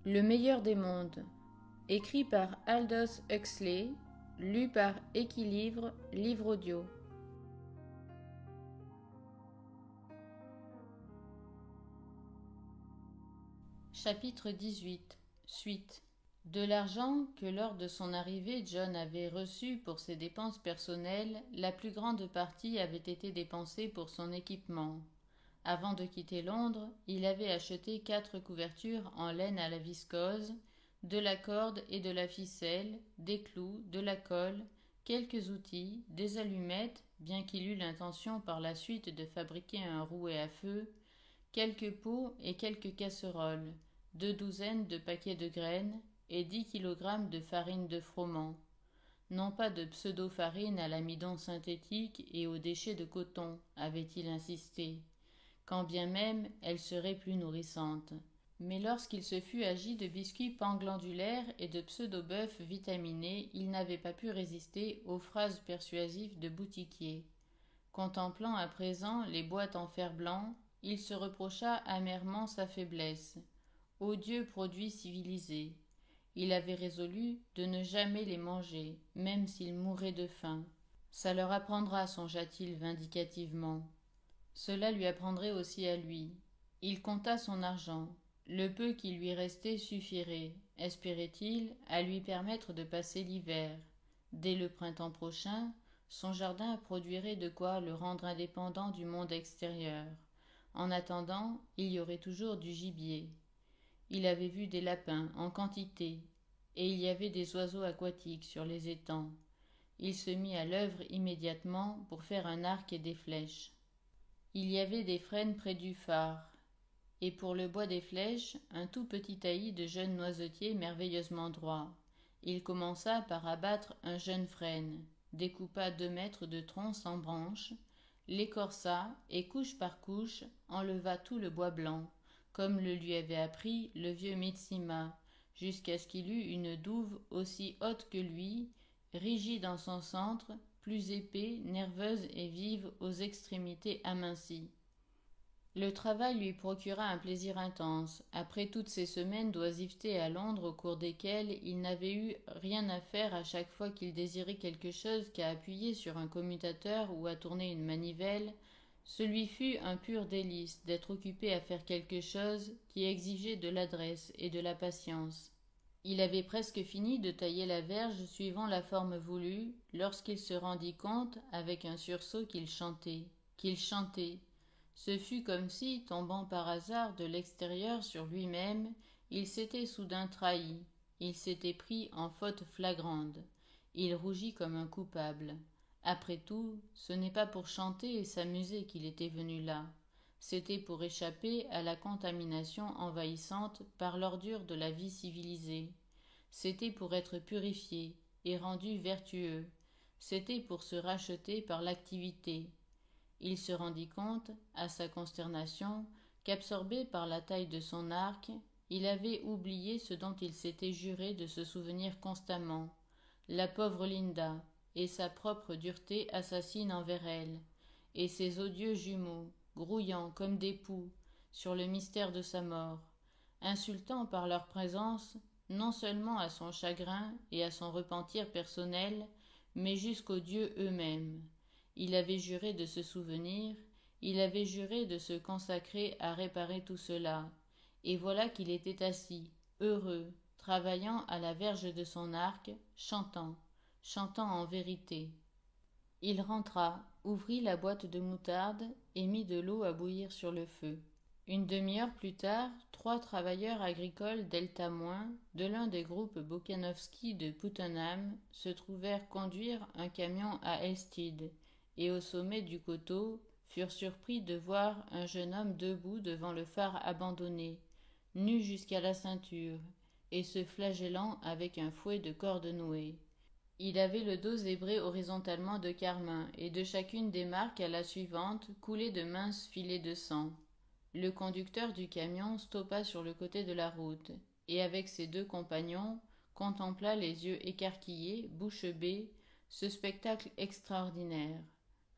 Le meilleur des mondes, écrit par Aldous Huxley, lu par Équilivre, livre audio. Chapitre 18. Suite. De l'argent que lors de son arrivée John avait reçu pour ses dépenses personnelles, la plus grande partie avait été dépensée pour son équipement. Avant de quitter Londres, il avait acheté 4 couvertures en laine à la viscose, de la corde et de la ficelle, des clous, de la colle, quelques outils, des allumettes, bien qu'il eût l'intention par la suite de fabriquer un rouet à feu, quelques pots et quelques casseroles, 2 douzaines de paquets de graines et 10 kilogrammes de farine de froment. Non pas de pseudo-farine à l'amidon synthétique et aux déchets de coton, avait-il insisté, quand bien même elle serait plus nourrissante. Mais lorsqu'il se fut agi de biscuits panglandulaires et de pseudo-bœuf vitaminé, il n'avait pas pu résister aux phrases persuasives de boutiquier. Contemplant à présent les boîtes en fer-blanc, il se reprocha amèrement sa faiblesse. Odieux produits civilisés. Il avait résolu de ne jamais les manger, même s'il mourait de faim. Ça leur apprendra, songea-t-il vindicativement. Cela lui apprendrait aussi à lui. Il compta son argent. Le peu qui lui restait suffirait, espérait-il, à lui permettre de passer l'hiver. Dès le printemps prochain, son jardin produirait de quoi le rendre indépendant du monde extérieur. En attendant, il y aurait toujours du gibier. Il avait vu des lapins en quantité, et il y avait des oiseaux aquatiques sur les étangs. Il se mit à l'œuvre immédiatement pour faire un arc et des flèches. Il y avait des frênes près du phare, et pour le bois des flèches, un tout petit taillis de jeunes noisetiers merveilleusement droits. Il commença par abattre un jeune frêne, découpa 2 mètres de tronc sans branches, l'écorça et couche par couche enleva tout le bois blanc, comme le lui avait appris le vieux Mitsima, jusqu'à ce qu'il eût une douve aussi haute que lui, rigide en son centre, plus épais, nerveuse et vive aux extrémités amincies. Le travail lui procura un plaisir intense, après toutes ces semaines d'oisiveté à Londres au cours desquelles il n'avait eu rien à faire à chaque fois qu'il désirait quelque chose qu'à appuyer sur un commutateur ou à tourner une manivelle. Ce lui fut un pur délice d'être occupé à faire quelque chose qui exigeait de l'adresse et de la patience. Il avait presque fini de tailler la verge suivant la forme voulue, lorsqu'il se rendit compte, avec un sursaut, qu'il chantait. Ce fut comme si, tombant par hasard de l'extérieur sur lui-même, il s'était soudain trahi. Il s'était pris en faute flagrante. Il rougit comme un coupable. Après tout, ce n'est pas pour chanter et s'amuser qu'il était venu là. C'était pour échapper à la contamination envahissante par l'ordure de la vie civilisée. C'était pour être purifié et rendu vertueux. C'était pour se racheter par l'activité. Il se rendit compte, à sa consternation, qu'absorbé par la taille de son arc, il avait oublié ce dont il s'était juré de se souvenir constamment, la pauvre Linda, et sa propre dureté assassine envers elle, et ses odieux jumeaux, grouillant comme des poux, sur le mystère de sa mort, insultant par leur présence non seulement à son chagrin et à son repentir personnel, mais jusqu'aux dieux eux-mêmes. Il avait juré de se souvenir, il avait juré de se consacrer à réparer tout cela, et voilà qu'il était assis, heureux, travaillant à la verge de son arc, chantant en vérité. Il rentra, ouvrit la boîte de moutarde et mit de l'eau à bouillir sur le feu. Une demi-heure plus tard, 3 travailleurs agricoles delta- de l'un des groupes Bokanovski de Puttenham se trouvèrent conduire un camion à Elstead, et au sommet du coteau furent surpris de voir un jeune homme debout devant le phare abandonné, nu jusqu'à la ceinture, et se flagellant avec un fouet de corde nouée. Il avait le dos zébré horizontalement de carmin, et de chacune des marques à la suivante coulaient de minces filets de sang. Le conducteur du camion stoppa sur le côté de la route, et avec ses 2 compagnons, contempla les yeux écarquillés, bouche bée, ce spectacle extraordinaire.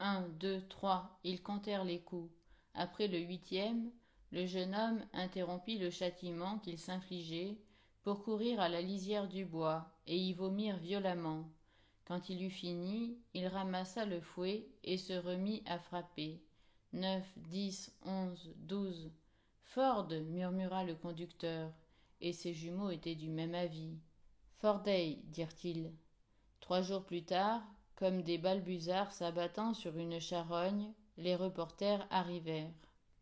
1, 2, 3, ils comptèrent les coups. Après le 8e, le jeune homme interrompit le châtiment qu'il s'infligeait, pour courir à la lisière du bois et y vomir violemment. Quand il eut fini, il ramassa le fouet et se remit à frapper. 9, 10, 11, 12. Ford, murmura le conducteur, et ses jumeaux étaient du même avis. Forday, dirent-ils. 3 jours plus tard, comme des balbuzards s'abattant sur une charogne, les reporters arrivèrent.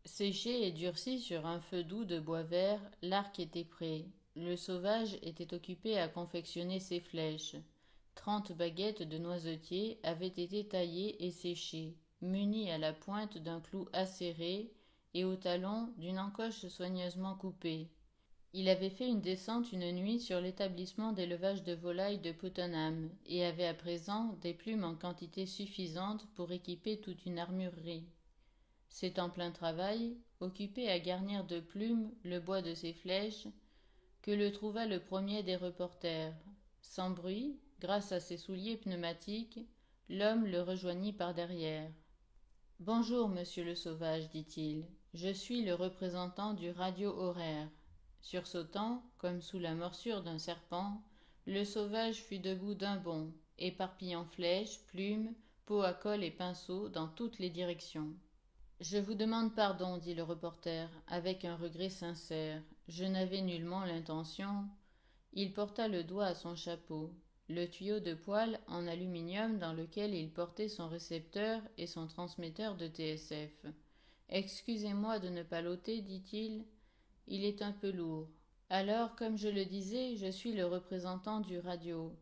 Séché et durci sur un feu doux de bois vert, l'arc était prêt. Le sauvage était occupé à confectionner ses flèches. 30 baguettes de noisetier avaient été taillées et séchées, munies à la pointe d'un clou acéré et au talon d'une encoche soigneusement coupée. Il avait fait une descente une nuit sur l'établissement d'élevage de volailles de Puttenham et avait à présent des plumes en quantité suffisante pour équiper toute une armurerie. C'est en plein travail, occupé à garnir de plumes le bois de ses flèches, que le trouva le premier des reporters. Sans bruit, grâce à ses souliers pneumatiques, l'homme le rejoignit par derrière. « Bonjour, monsieur le sauvage, dit-il. Je suis le représentant du radio-horaire. » Sursautant, comme sous la morsure d'un serpent, le sauvage fut debout d'un bond, éparpillant flèches, plumes, pots à colle et pinceaux dans toutes les directions. « Je vous demande pardon, dit le reporter, avec un regret sincère. Je n'avais nullement l'intention. Il porta le doigt à son chapeau, le tuyau de poêle en aluminium dans lequel il portait son récepteur et son transmetteur de TSF. Excusez-moi de ne pas l'ôter, dit-il. Il est un peu lourd. Alors, comme je le disais, je suis le représentant du radio.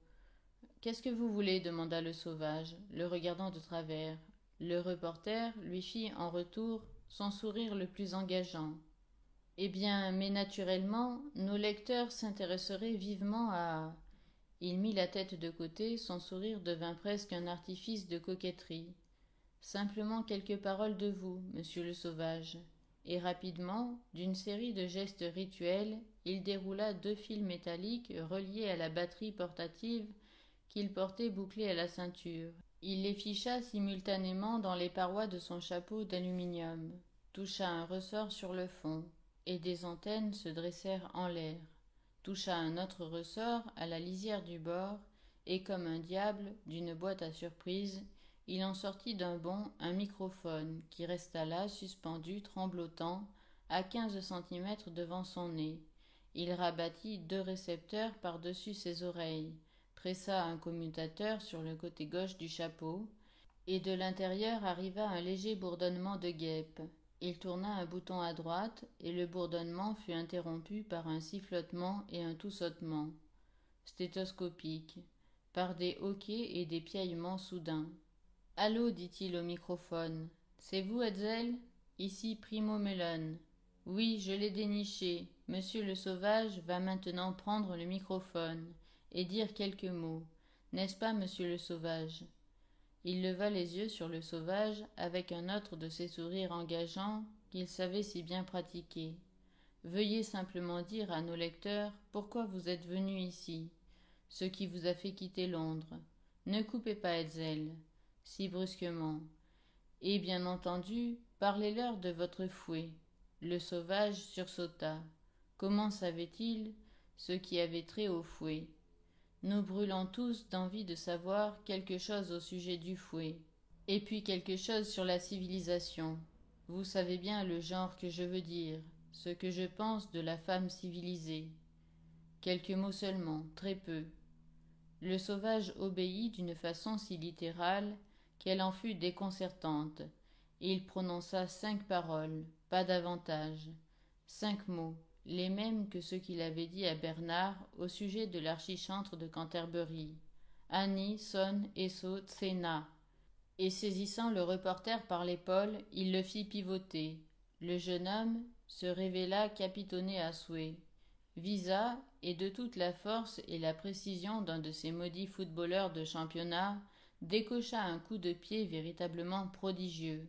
Qu'est-ce que vous voulez demanda le sauvage, le regardant de travers. Le reporter lui fit en retour son sourire le plus engageant. Eh bien, mais naturellement, nos lecteurs s'intéresseraient vivement à... Il mit la tête de côté, son sourire devint presque un artifice de coquetterie. Simplement quelques paroles de vous, monsieur le sauvage. Et rapidement, d'une série de gestes rituels, il déroula 2 fils métalliques reliés à la batterie portative qu'il portait bouclée à la ceinture. Il les ficha simultanément dans les parois de son chapeau d'aluminium, toucha un ressort sur le fond, et des antennes se dressèrent en l'air, toucha un autre ressort à la lisière du bord, et comme un diable, d'une boîte à surprise, il en sortit d'un bond un microphone qui resta là, suspendu, tremblotant, à 15 centimètres devant son nez. Il rabattit 2 récepteurs par-dessus ses oreilles, pressa un commutateur sur le côté gauche du chapeau, et de l'intérieur arriva un léger bourdonnement de guêpe. Il tourna un bouton à droite, et le bourdonnement fut interrompu par un sifflotement et un toussotement, stéthoscopique, par des hoquets et des piaillements soudains. « Allô, dit-il au microphone. C'est vous, Hetzel ? Ici Primo Melon. Oui, je l'ai déniché. Monsieur le sauvage va maintenant prendre le microphone et dire quelques mots. N'est-ce pas, monsieur le sauvage ? » Il leva les yeux sur le sauvage avec un autre de ces sourires engageants qu'il savait si bien pratiquer. « Veuillez simplement dire à nos lecteurs pourquoi vous êtes venu ici, ce qui vous a fait quitter Londres. Ne coupez pas, Hetzel, si brusquement. Et bien entendu, parlez-leur de votre fouet. » Le sauvage sursauta. Comment savait-il ce qui avait trait au fouet ? Nous brûlons tous d'envie de savoir quelque chose au sujet du fouet, et puis quelque chose sur la civilisation. Vous savez bien le genre que je veux dire, ce que je pense de la femme civilisée. Quelques mots seulement, très peu. Le sauvage obéit d'une façon si littérale qu'elle en fut déconcertante, et il prononça 5 paroles, pas davantage, 5 mots, les mêmes que ceux qu'il avait dit à Bernard au sujet de l'archichantre de Canterbury. Annie, Son, Esso, Tsena. Et saisissant le reporter par l'épaule, il le fit pivoter. Le jeune homme se révéla capitonné à souhait, visa, et de toute la force et la précision d'un de ces maudits footballeurs de championnat, décocha un coup de pied véritablement prodigieux.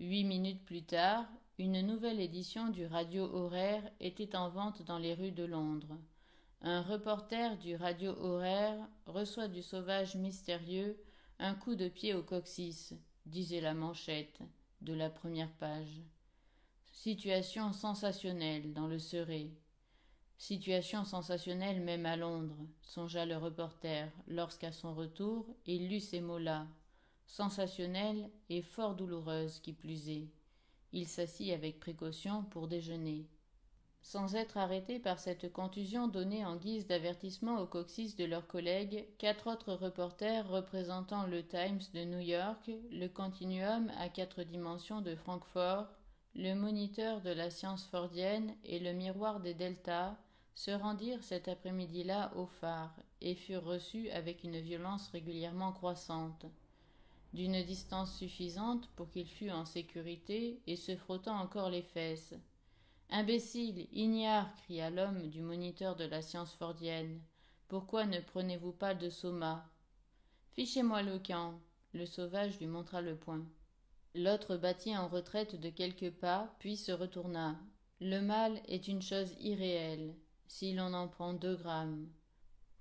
8 minutes plus tard, une nouvelle édition du radio-horaire était en vente dans les rues de Londres. Un reporter du radio-horaire reçoit du sauvage mystérieux un coup de pied au coccyx, disait la manchette de la première page. Situation sensationnelle dans le Surrey. Situation sensationnelle même à Londres, songea le reporter, lorsqu'à son retour, il lut ces mots-là. Sensationnelle et fort douloureuse, qui plus est. Il s'assit avec précaution pour déjeuner. Sans être arrêtés par cette contusion donnée en guise d'avertissement au coccyx de leurs collègues, 4 autres reporters représentant le Times de New York, le Continuum à 4 dimensions de Francfort, le Moniteur de la science fordienne et le Miroir des Deltas se rendirent cet après-midi-là au phare et furent reçus avec une violence régulièrement croissante. D'une distance suffisante pour qu'il fût en sécurité et se frottant encore les fesses. Imbécile, ignare, cria l'homme du Moniteur de la science fordienne. Pourquoi ne prenez-vous pas de soma? Fichez-moi le camp. Le sauvage lui montra le poing. L'autre battit en retraite de quelques pas, puis se retourna. Le mal est une chose irréelle, si l'on en prend 2 grammes.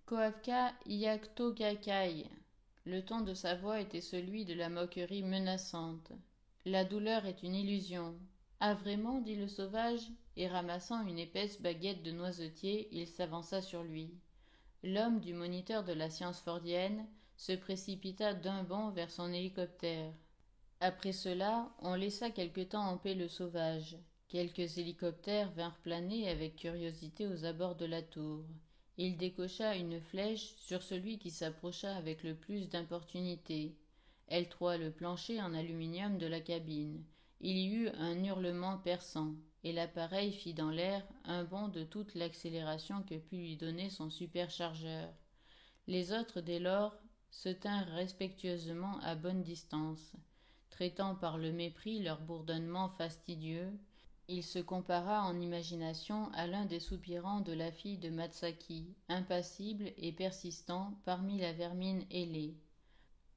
Coavka iactogakai. Le ton de sa voix était celui de la moquerie menaçante. La douleur est une illusion. Ah vraiment, dit le sauvage, et ramassant une épaisse baguette de noisetier, il s'avança sur lui. L'homme du Moniteur de la science fordienne se précipita d'un bond vers son hélicoptère. Après cela, on laissa quelque temps en paix le sauvage. Quelques hélicoptères vinrent planer avec curiosité aux abords de la tour. Il décocha une flèche sur celui qui s'approcha avec le plus d'importunité. Elle troua le plancher en aluminium de la cabine. Il y eut un hurlement perçant, et l'appareil fit dans l'air un bond de toute l'accélération que put lui donner son superchargeur. Les autres, dès lors, se tinrent respectueusement à bonne distance. Traitant par le mépris leur bourdonnement fastidieux, il se compara en imagination à l'un des soupirants de la fille de Matsaki, impassible et persistant parmi la vermine ailée.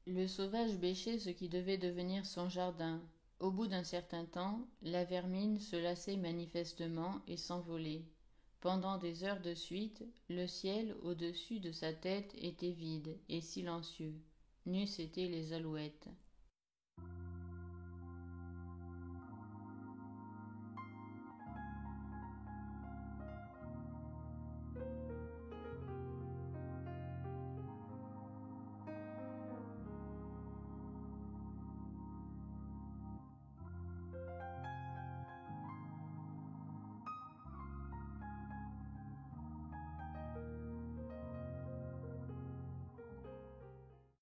Le sauvage bêchait ce qui devait devenir son jardin. Au bout d'un certain temps, la vermine se lassait manifestement et s'envolait. Pendant des heures de suite, le ciel au-dessus de sa tête était vide et silencieux. N'eussent été les alouettes.